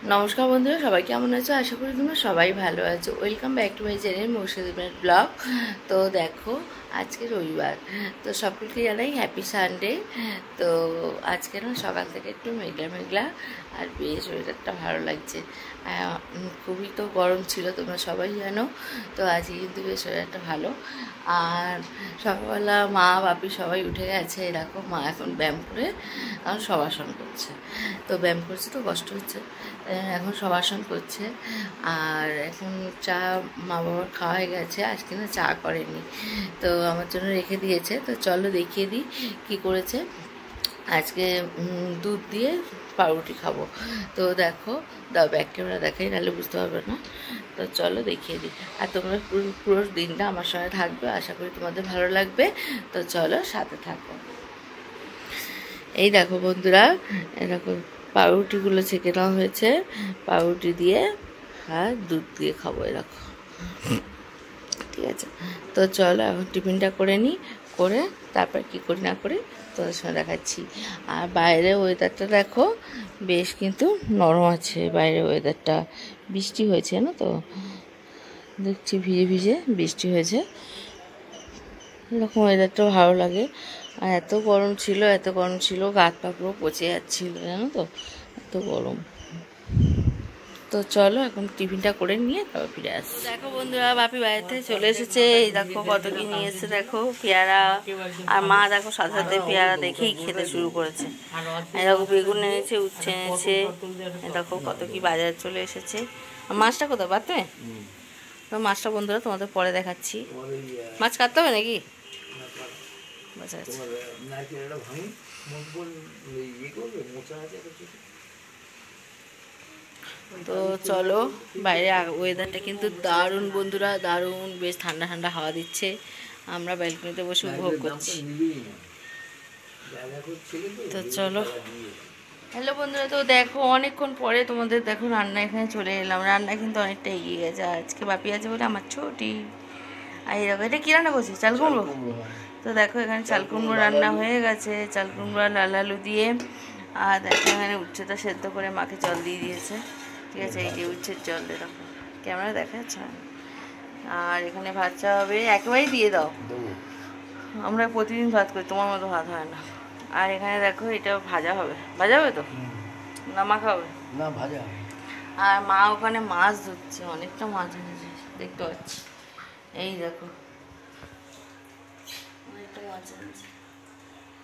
নমস্কার বন্ধুরা, সবাই কেমন আছো? আশা করি তোমরা সবাই ভালো আছো। Welcome back to my channel মৌসুমীর ব্লগ। তো দেখো, আজকে রবিবার, তো সকলকে জানাই হ্যাপি সানডে। তো আজকে না সকাল থেকে একটু মেঘলা মেঘলা আর বেশ ওয়েদারটা ভালো লাগছে। খুবই তো গরম ছিল, তোমরা সবাই জানো। তো আজকে কিন্তু বেশ ওয়েদারটা ভালো। আর সকালবেলা মা বাপি সবাই উঠে গেছে। এরকম মা এখন ব্যায়াম করে এখন সবাসন করছে। তো ব্যায়াম করছে তো কষ্ট হচ্ছে, এখন সবাসন করছে। আর এখন চা মা বাবার খাওয়া হয়ে গেছে, আজকে না চা করেনি, তো আমার জন্য রেখে দিয়েছে। তো চলো দেখিয়ে দিই কী করেছে। আজকে দুধ দিয়ে পাউরুটি খাবো। তো দেখো, দাও ব্যাক ক্যামেরা দেখাই, নাহলে বুঝতে পারবে না। তো চলো দেখিয়ে দিই। আর তোমরা পুরো দিনটা আমার সঙ্গে থাকবে, আশা করি তোমাদের ভালো লাগবে। তো চলো সাথে থাকো। এই দেখো বন্ধুরা, এরকম পাউরুটিগুলো ছেঁকে নেওয়া হয়েছে। পাউরুটি দিয়ে আর দুধ দিয়ে খাবো এরকম, ঠিক আছে? তো চলো এখন টিফিনটা করে নিই, করে তারপর কী করি না করি তোমাদের সঙ্গে দেখাচ্ছি। আর বাইরে ওয়েদারটা দেখো, বেশ কিন্তু নরম আছে বাইরে ওয়েদারটা। বৃষ্টি হয়েছে না, তো দেখছি ভিজে ভিজে বৃষ্টি হয়েছে। এরকম ওয়েদারটাও ভালো লাগে। আর এত গরম ছিল, গা হাত পা পুরো পচে যাচ্ছিল, জানো তো, এত গরম। তো চলো এখন টিফিনটা করে নিয়ে তারপর ফিরে আসি। দেখো বন্ধুরা, বাপি বাইরে থেকে চলে এসেছে। এই দেখো কত কি নিয়ে এসেছে, দেখো পেয়ারা। আর মা দেখো সাথে সাথে পেয়ারা দেখেই খেতে শুরু করেছে। এরকম বেগুন এনেছে, উচ্ছে এনেছে, দেখো কত কি বাজার চলে এসেছে। আর মাছটা কোথায় বাতে? তো মাছটা বন্ধুরা তোমাদের পরে দেখাচ্ছি। মাছ কাটতে হবে নাকি? তো চলো, বাইরে ওয়েদারটা কিন্তু দারুণ বন্ধুরা, দারুণ, বেশ ঠান্ডা ঠান্ডা হাওয়া দিচ্ছে। আমরা ব্যালকনিতে বসে উপভোগ করছি। তো চলো, হ্যালো বন্ধুরা, তো দেখো অনেকক্ষণ পরে তোমাদের দেখো রান্না এখানে চলে এলাম। রান্না কিন্তু অনেকটা এগিয়ে গেছে, আজকে বাপি আছে বলে আমার ছুটি। আর এরকম, এটা কী রান্না করছিস? চাল কুমড়ো। তো দেখো এখানে চাল কুমড়ো রান্না হয়ে গেছে, চাল কুমড়ো লাল আলু দিয়ে। আর দেখো এখানে উচ্ছেটা সেদ্ধ করে মাকে জল দিয়ে দিয়েছে, ঠিক আছে? এই যে উচ্ছের জল, এরকম ক্যামেরা দেখা যাচ্ছে না। আর এখানে ভাত চা হবে, একেবারেই দিয়ে দাও। আমরা প্রতিদিন ভাত করি, তোমার মতো ভাত হয় না। আর এখানে দেখো এটা ভাজা হবে, ভাজা হবে তো না মাখা হবে? না, ভাজা। আর মা ওখানে মাছ ধুচ্ছে, অনেকটা মাছ এনেছে দেখতে পাচ্ছি। এই দেখো অনেকটা মাছ এনেছে,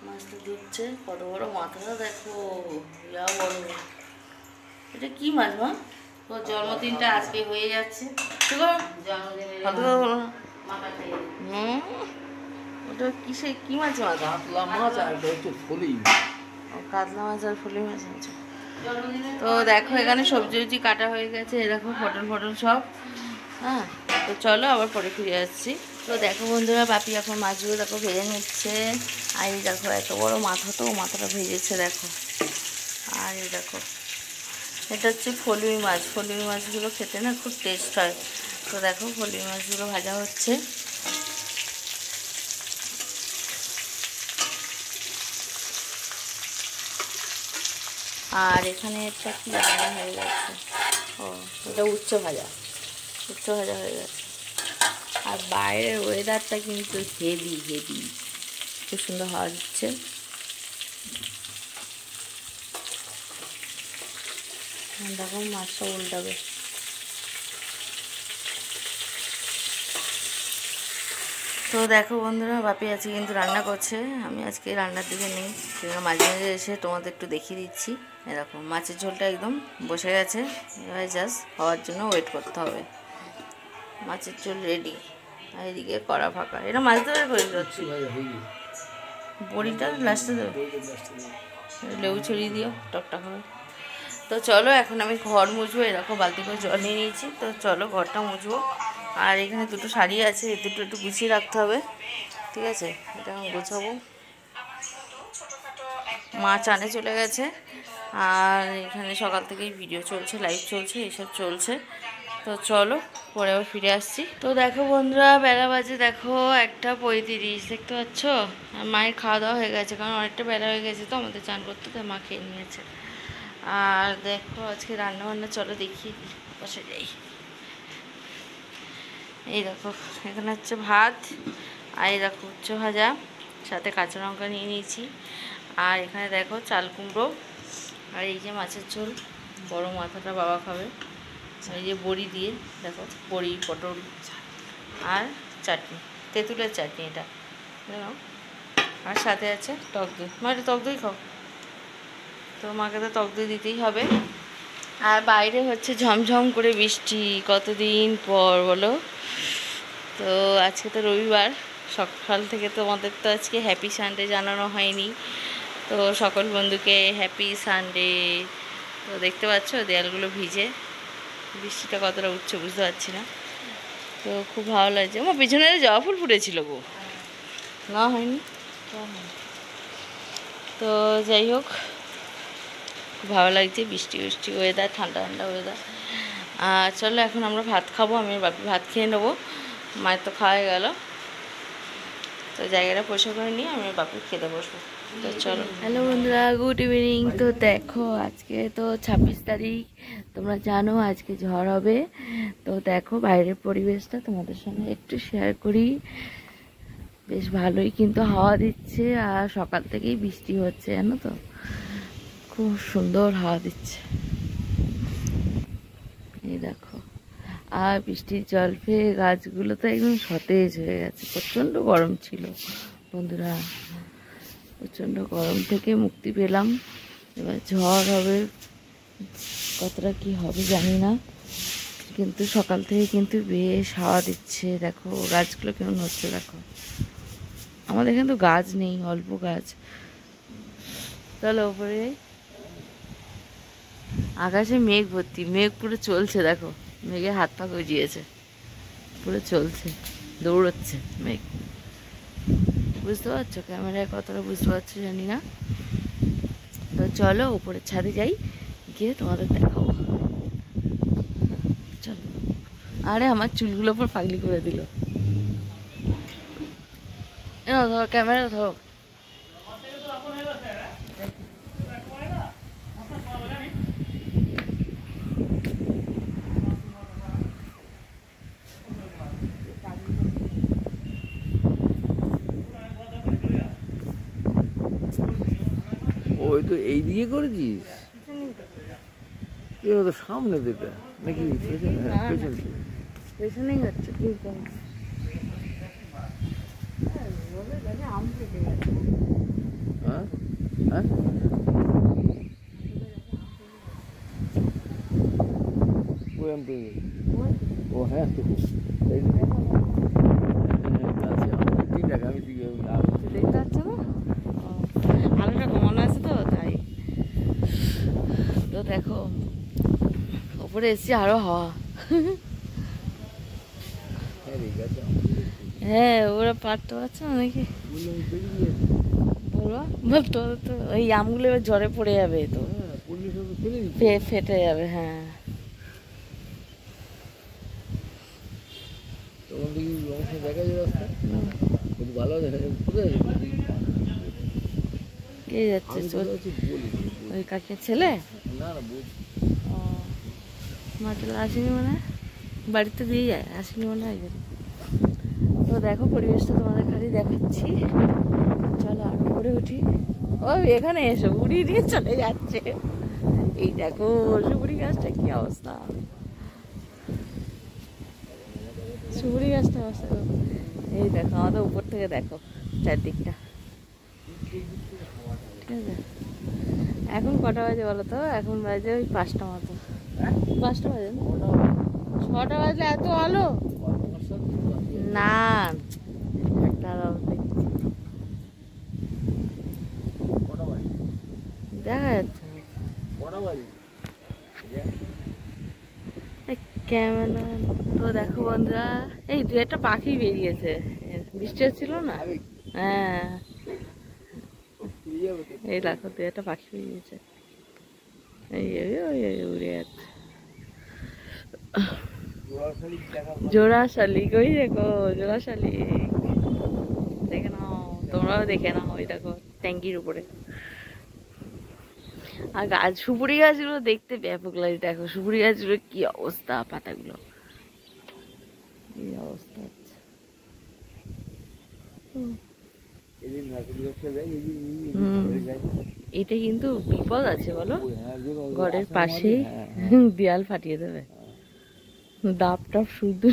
মাছটা ধুচ্ছে। কত বড় মাথাটা দেখো, ইয়া বড়। এটা কি মাছ মা? তোর জন্মদিনটা আজকে হয়ে যাচ্ছে, ওটা কিসে, কি মাছ? মাছ কাতলা মাছ আর এটা হচ্ছে ফলি। কাতলা মাছ আর ফুলি মাছ আছে। তো দেখো এখানে সবজি টবজি কাটা হয়ে গেছে, এরকম পটল ফটল সব। হ্যাঁ, তো চলো আবার পরে ফিরে আসছি। তো দেখো বন্ধুরা, বাপি এখন মাছগুলো দেখো ভেজে নিচ্ছে। আর এই দেখো এত বড় মাথা, তো মাথাটা ভেজেছে দেখো। আর এই দেখো এটা হচ্ছে ফলুই মাছ। ফলুই মাছগুলো খেতে না খুব টেস্ট হয়। তো দেখো ফলুই মাছগুলো ভাজা হচ্ছে। আর এখানে একটা কি রান্না হয়ে গেছে, ও এটা উচ্ছে ভাজা, উচ্ছে ভাজা হয়ে গেছে। আর বাইরের ওয়েদারটা কিন্তু হেভি হেভি, খুব সুন্দর হাওয়া দিচ্ছে। দেখো মাছটা উল্টাবে। তো দেখো বন্ধুরা, বাপি আজকে কিন্তু রান্না করছে, আমি আজকে রান্নার দিকে নেই, সেজন্য মাঝে মাঝে এসে তোমাদের একটু দেখিয়ে দিচ্ছি। এরকম মাছের ঝোলটা একদম বসে গেছে, এবার জাস্ট হওয়ার জন্য ওয়েট করতে হবে। মাছের ঝোল রেডি, আর এদিকে কড়া ফাঁকা। এটা মাছ ধরে করে যাচ্ছি, বড়িটা লাস্টে দেবে, লেবু ছড়িয়ে দিও, টকটক হবে। তো চলো এখন আমি ঘর মুছবো, এরকম বালতি করে জল নিয়ে নিয়েছি। তো চলো ঘরটা মুছবো। আর এখানে দুটো শাড়ি আছে, এই দুটো একটু গুছিয়ে রাখতে হবে, ঠিক আছে? এটা আমি গোছাবো। মা চানে চলে গেছে। আর এখানে সকাল থেকেই ভিডিও চলছে, লাইভ চলছে, এইসব চলছে। তো চলো পরে আবার ফিরে আসছি। তো দেখো বন্ধুরা, বেলা বাজে দেখো 1:35, দেখতে পাচ্ছ? আর মায়ের খাওয়া দাওয়া হয়ে গেছে, কারণ অনেকটা বেলা হয়ে গেছে তো আমাদের চান করতে, তো মা খেয়ে নিয়েছে। আর দেখো আজকে রান্না বান্না চলো দেখি, বসে যাই। এই দেখো এখানে হচ্ছে ভাত, আর এই দেখো উচ্চ ভাজা, সাথে কাঁচা লঙ্কা নিয়ে নিয়েছি। আর এখানে দেখো চাল কুমড়ো, আর এই যে মাছের ঝোল, বড় মাথাটা বাবা খাবে। এই যে বড়ি দিয়ে দেখো, বড়ি পটল আর চাটনি, তেঁতুলের চাটনি এটা জানো। আর সাথে আছে টক দই। মা এটা টক দই খাও, তো মাকে তো টক দই দিতেই হবে। আর বাইরে হচ্ছে ঝমঝম করে বৃষ্টি, কতদিন পর বলো। তো আজকে তো রবিবার, সকাল থেকে তোমাদের তো আজকে হ্যাপি সানডে জানানো হয়নি। তো সকল বন্ধুকে হ্যাপি সানডে। তো দেখতে পাচ্ছ দেয়ালগুলো ভিজে, বৃষ্টিটা কতটা উঠছে বুঝতে পারছি না। তো খুব ভালো লাগছে। আমার পিছনে জবা ফুল ফুটেছিল গো, না হয়নি। তো যাই হোক, খুব ভালো লাগছে, বৃষ্টি বৃষ্টি ওয়েদার, ঠান্ডা ঠান্ডা ওয়েদার। আর চলো এখন আমরা ভাত খাবো, আমি বাপি ভাত খেয়ে নেবো, মায়ের তো খাওয়া গেল। তো জায়গাটা পরিষ্কার করে নিয়ে আমি বাপি খেতে বসবো। তো চলো। হ্যালো বন্ধুরা, গুড ইভিনিং। তো দেখো আজকে তো 26 তারিখ, তোমরা জানো আজকে ঝড় হবে। তো দেখো বাইরের পরিবেশটা তোমাদের সঙ্গে একটু শেয়ার করি। বেশ ভালোই কিন্তু হাওয়া দিচ্ছে, আর সকাল থেকেই বৃষ্টি হচ্ছে জানো তো, খুব সুন্দর হাওয়া দিচ্ছে। এই দেখো, আর বৃষ্টির জল পেয়ে গাছগুলো তো একদম সতেজ হয়ে গেছে। প্রচণ্ড গরম ছিল বন্ধুরা, প্রচণ্ড গরম থেকে মুক্তি পেলাম। এবার ঝড় হবে, কতটা কি হবে জানি না, কিন্তু সকাল থেকে কিন্তু বেশ হাওয়া দিচ্ছে। দেখো গাছগুলো কেমন হচ্ছে দেখো। আমাদের এখানে তো গাছ নেই, অল্প গাছ। চলো ওপরে, আকাশে মেঘ ভর্তি, মেঘ পুরো চলছে দেখো, মেঘে হাত পা গজিয়েছে, পুরো চলছে, দৌড়চ্ছে মেঘ। বুঝতে পারছো ক্যামেরায় কতটা বুঝতে পারছো জানি না। তো চলো উপরের ছাদে যাই, গিয়ে তোমাদের দেখাবো। চলো। আরে আমার চুলগুলো পর পাগলি করে দিল। ধরো ক্যামেরা ধরো। ওই তো এই দিকে করেছিস, এ তো সামনে দিকে নাকি পেছনেই হচ্ছে কিন্তু হ্যাঁ হ্যাঁ ও হ্যাঁ তো আমি দেখতে পাচ্ছ না, আলোটা কমানো আছে তো তাই। তো দেখো ওপরে এসছি, আরো হাওয়া। হ্যাঁ ওরা পারতে পারছে না নাকি বলবো, বলতো তো ওই আমগুলো এবার জ্বরে পড়ে যাবে, তো ফেটে যাবে। হ্যাঁ কে যাচ্ছে? ওই কাকির ছেলে মাকে আসেনি মানে, বাড়িতে দিয়ে যায়, আসেনি মনে হয়। তো দেখো পরিবেশটা তোমাদের খালি দেখাচ্ছি। চলো আর উপরে উঠি। ও এখানে এসো, উড়িয়ে দিয়ে চলে যাচ্ছে। এই দেখো সুপুরি গাছটা কি অবস্থা, সুপুরি গাছটা অবস্থা। এই দেখো আমাদের উপর থেকে দেখো চারদিকটা, ঠিক আছে। এখন কটা বাজে বলো তো? এখন বাজে ওই 5টা মতো। 5টা বাজে, 6টা বাজলে এত আলো না, দেখা যাচ্ছে ক্যামেরা। তো দেখো বন্ধুরা, এই দু একটা পাখি বেরিয়েছে, বৃষ্টি হচ্ছিল না। হ্যাঁ এই দেখো দু একটা পাখি বেরিয়েছে, এই উড়ে যাচ্ছে। জোড়া শালিক, ওই দেখো জোড়া শালিক, দেখে নাও তোমরাও, দেখে নাও। ওই দেখো ট্যাঙ্কির উপরে। আর গাছ, সুপুরি গাছগুলো দেখতে ব্যাপক লাগে। দেখো সুপুরি গাছগুলো কি অবস্থা, পাতাগুলো এই অবস্থা হচ্ছে। এটা কিন্তু বিপদ আছে বলো, ঘরের পাশেই দেয়াল ফাটিয়ে দেবে। ডাব টাপ শুদ্ধ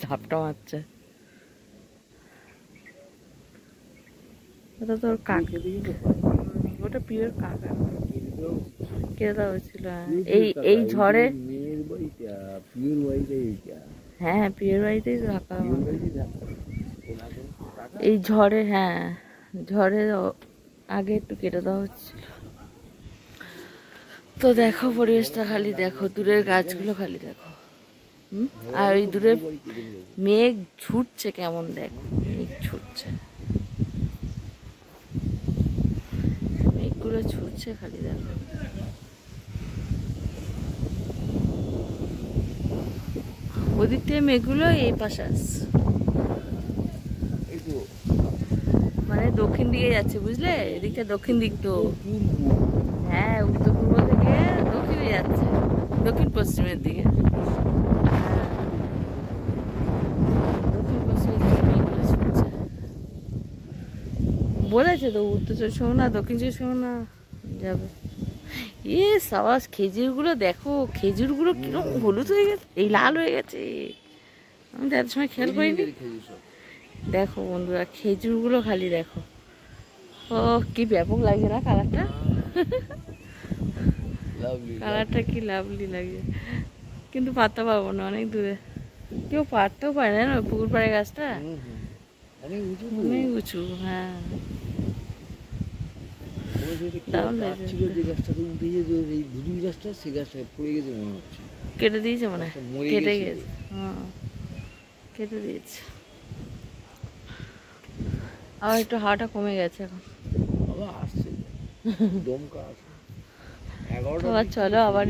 ঝাপটা মারছে। ওটা তোর কাকা, ওটা পিওর কাকা কেটে দেওয়া হয়েছিল। এই ঝড়ে, হ্যাঁ পিওর বাড়িতেই রাখা। এই ঝড়ে, হ্যাঁ ঝড়ে আগে একটু কেটে দেওয়া হচ্ছিল। তো দেখো পরিবেশটা খালি দেখো, দূরের গাছগুলো খালি দেখো। আর ওই দূরে মেঘ ছুটছে কেমন, দেখো মেঘ ছুটছে, মেঘগুলো ছুটছে খালি দেখো। ওদিক থেকে মেঘগুলো এই পাশে আসছে, মানে দক্ষিণ দিকে যাচ্ছে বুঝলে, এদিকটা দক্ষিণ দিক তো। হ্যাঁ উত্তর পূর্ব থেকে দক্ষিণে যাচ্ছে, দক্ষিণ পশ্চিমের দিকে। দক্ষিণ পশ্চিমের দিকে মেঘগুলো ছুটছে। বলেছে তো উত্তর চব্বিশ পরগনা দক্ষিণ চব্বিশ পরগনা যাবে। সাবাস খেজুরগুলো দেখো, খেজুরগুলো কিরকম হলুদ হয়ে গেছে, এই লাল হয়ে গেছে। আমি তো এত সময় খেয়াল করিনি। দেখো বন্ধুরা খেজুরগুলো খালি দেখো, ও কি ব্যাপক লাগে না কালারটা, কালারটা কি লাভলি লাগে। কিন্তু পারতে পারবো না, অনেক দূরে, কেউ পারতেও পারে না। পুকুর পাড়ে গাছটা অনেক উঁচু। হ্যাঁ কেটে দিয়েছে, মানে কেটে গেছে, হ্যাঁ কেটে দিয়েছে। আবার একটু হাওয়াটা কমে গেছে এখন, আবার চলো আবার